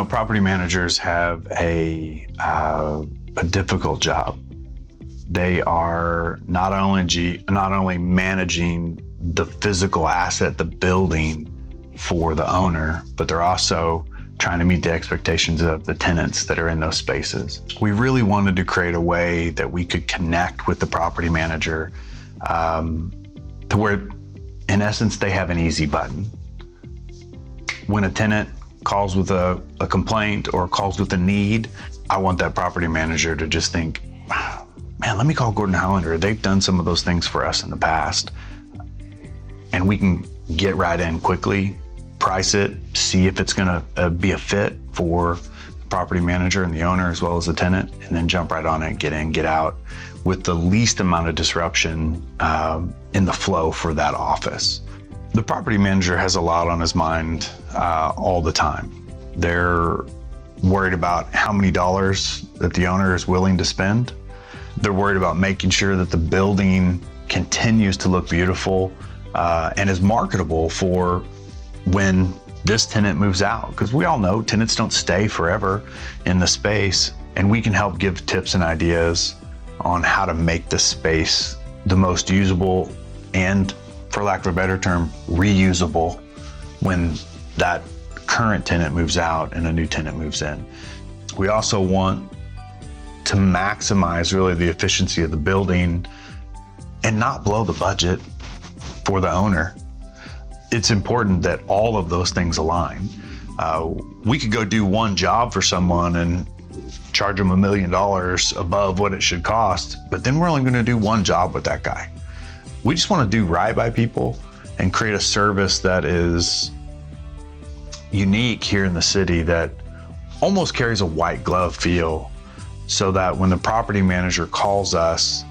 Property managers have a difficult job. They are not only managing the physical asset, the building for the owner, but they're also trying to meet the expectations of the tenants that are in those spaces. We really wanted to create a way that we could connect with the property manager to where, in essence, they have an easy button. When a tenant calls with a complaint or calls with a need, I want that property manager to just think, man, let me call Gordon Highlander. They've done some of those things for us in the past. And we can get right in quickly, price it, see if it's gonna be a fit for the property manager and the owner as well as the tenant, and then jump right on it, get in, get out with the least amount of disruption in the flow for that office. The property manager has a lot on his mind all the time. They're worried about how many dollars that the owner is willing to spend. They're worried about making sure that the building continues to look beautiful and is marketable for when this tenant moves out. Because we all know tenants don't stay forever in the space, and we can help give tips and ideas on how to make the space the most usable and, for lack of a better term, reusable when that current tenant moves out and a new tenant moves in. We also want to maximize really the efficiency of the building and not blow the budget for the owner. It's important that all of those things align. We could go do one job for someone and charge them $1 million above what it should cost, but then we're only going to do one job with that guy. We just want to do right by people and create a service that is unique here in the city, that almost carries a white glove feel, so that when the property manager calls us,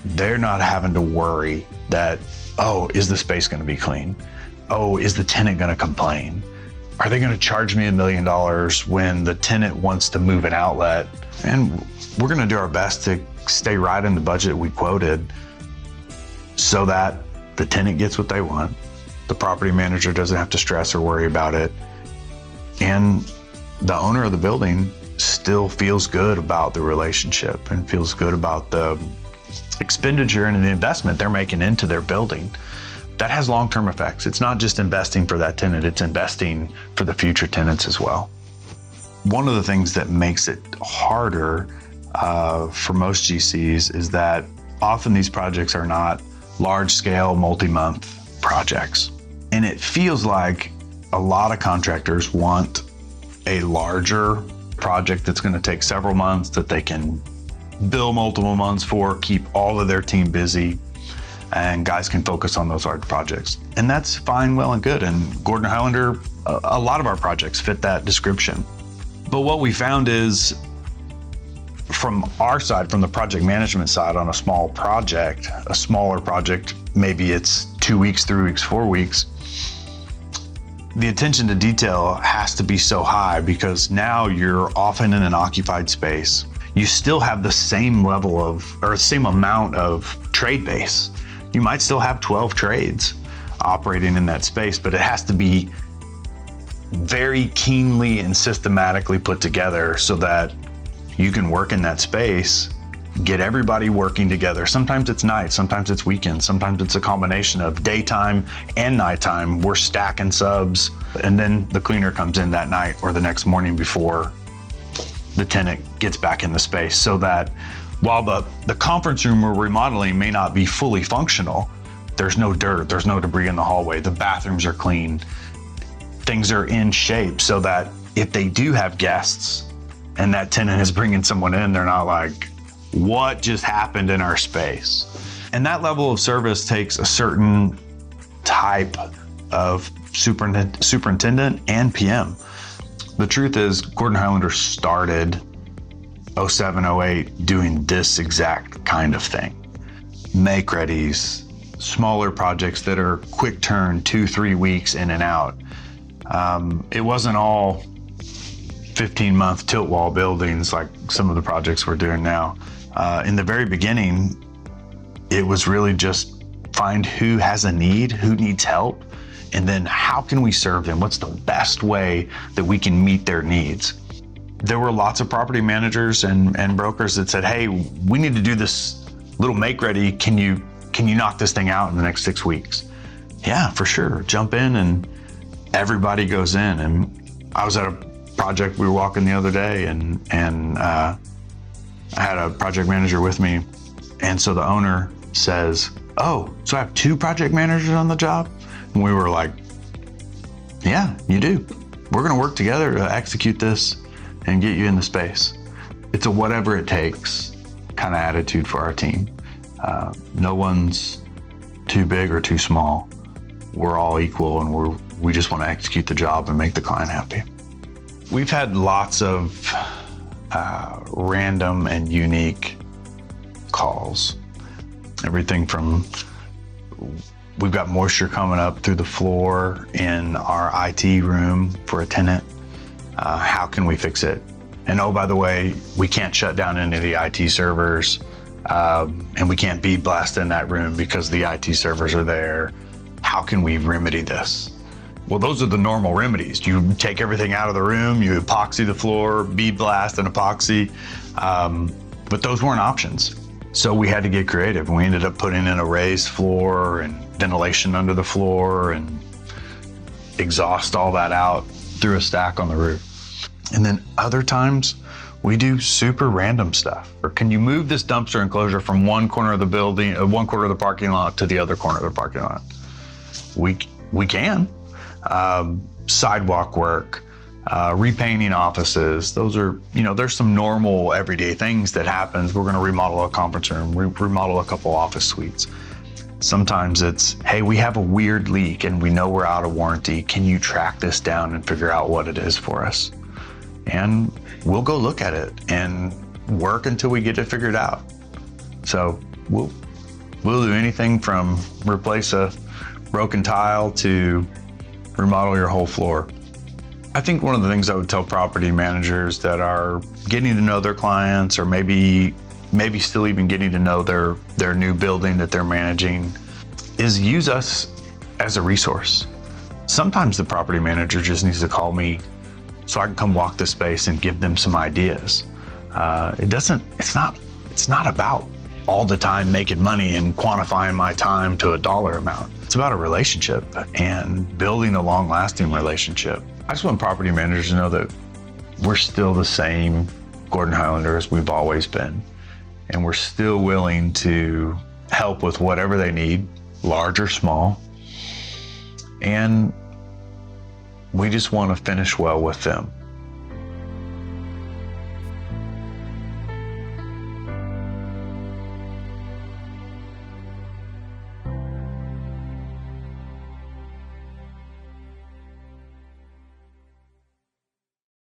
they're not having to worry that, oh, is the space going to be clean? Oh, is the tenant going to complain? Are they going to charge me $1 million when the tenant wants to move an outlet? And we're going to do our best to stay right in the budget we quoted, so that the tenant gets what they want, the property manager doesn't have to stress or worry about it, and the owner of the building still feels good about the relationship and feels good about the expenditure and the investment they're making into their building. That has long-term effects. It's not just investing for that tenant, it's investing for the future tenants as well. One of the things that makes it harder for most GCs is that often these projects are not large-scale, multi-month projects. And it feels like a lot of contractors want a larger project that's going to take several months, that they can bill multiple months for, keep all of their team busy, and guys can focus on those large projects. And that's fine, well, and good. And Gordon Highlander, a lot of our projects fit that description. But what we found is, from our side, from the project management side, on a small project, a smaller project, maybe it's 2 weeks, 3 weeks, 4 weeks, the attention to detail has to be so high, because now you're often in an occupied space. You still have the same level of, or same amount of trade base. You might still have 12 trades operating in that space, but it has to be very keenly and systematically put together so that you can work in that space, get everybody working together. Sometimes it's night, sometimes it's weekends, sometimes it's a combination of daytime and nighttime. We're stacking subs, and then the cleaner comes in that night or the next morning before the tenant gets back in the space, so that while the conference room we're remodeling may not be fully functional, there's no dirt, there's no debris in the hallway, the bathrooms are clean, things are in shape, so that if they do have guests and that tenant is bringing someone in, they're not like, what just happened in our space? And that level of service takes a certain type of superintendent and PM. The truth is, Gordon Highlander started 07, 08 doing this exact kind of thing. Make-readies, smaller projects that are quick turn, 2-3 weeks in and out. It wasn't all 15-month tilt wall buildings like some of the projects we're doing now. In the very beginning, it was really just find who has a need, who needs help, And then how can we serve them? What's the best way that we can meet their needs? There were lots of property managers and brokers that said, hey, we need to do this little make ready. Can you knock this thing out in the next 6 weeks? Yeah, for sure. Jump in, and everybody goes in. And I was at a project we were walking the other day, and I had a project manager with me. And so the owner says, oh, so I have 2 project managers on the job? And we were like, yeah, you do. We're gonna work together to execute this and get you in the space. It's a whatever it takes kind of attitude for our team. No one's too big or too small. We're all equal, and we just want to execute the job and make the client happy. We've had lots of random and unique calls. Everything from, we've got moisture coming up through the floor in our IT room for a tenant. How can we fix it? And oh, by the way, we can't shut down any of the IT servers, and we can't bead blast in that room because the IT servers are there. How can we remedy this? Well, those are the normal remedies. You take everything out of the room, you epoxy the floor, bead blast and epoxy, but those weren't options. So we had to get creative, and we ended up putting in a raised floor and ventilation under the floor and exhaust all that out through a stack on the roof. And then other times we do super random stuff. Or can you move this dumpster enclosure from one corner of the building, one corner of the parking lot to the other corner of the parking lot? We can. Sidewalk work, repainting offices. Those are, there's some normal everyday things that happens. We're gonna remodel a conference room, remodel a couple office suites. Sometimes it's, hey, we have a weird leak and we know we're out of warranty. Can you track this down and figure out what it is for us? And we'll go look at it and work until we get it figured out. So we'll do anything from replace a broken tile to remodel your whole floor. I think one of the things I would tell property managers that are getting to know their clients, or maybe still even getting to know their new building that they're managing, is use us as a resource. Sometimes the property manager just needs to call me so I can come walk the space and give them some ideas. It's not about all the time making money and quantifying my time to a dollar amount. It's about a relationship and building a long-lasting relationship. I just want property managers to know that we're still the same Gordon Highlander as we've always been. And we're still willing to help with whatever they need, large or small. And we just want to finish well with them.